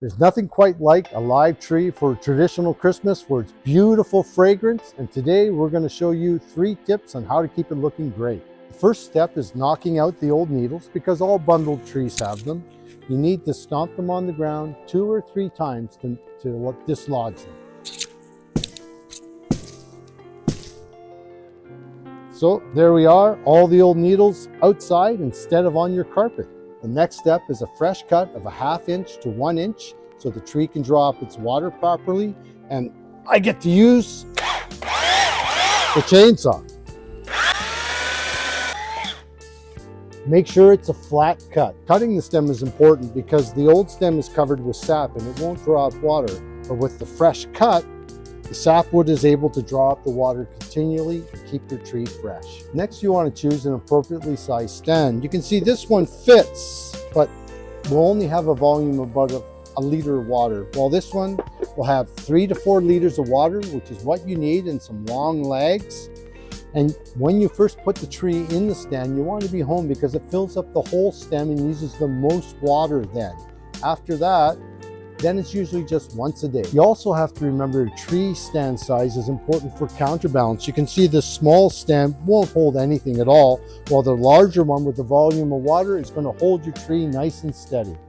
There's nothing quite like a live tree for traditional Christmas for its beautiful fragrance, and today we're going to show you 3 tips on how to keep it looking great. The first step is knocking out the old needles because all bundled trees have them. You need to stomp them on the ground 2 or 3 times to dislodge them. So there we are, all the old needles outside instead of on your carpet. The next step is a fresh cut of a 1/2 inch to 1 inch so the tree can draw up its water properly, and I get to use the chainsaw. Make sure it's a flat cut. Cutting the stem is important because the old stem is covered with sap and it won't draw up water, but with the fresh cut, the sapwood is able to draw up the water continually and keep your tree fresh. Next, you want to choose an appropriately sized stand. You can see this one fits, but will only have a volume of about a liter of water, while this one will have 3 to 4 liters of water, which is what you need, and some long legs. And when you first put the tree in the stand, you want to be home because it fills up the whole stem and uses the most water then. After that, then it's usually just once a day. You also have to remember tree stand size is important for counterbalance. You can see this small stem won't hold anything at all, while the larger one with the volume of water is going to hold your tree nice and steady.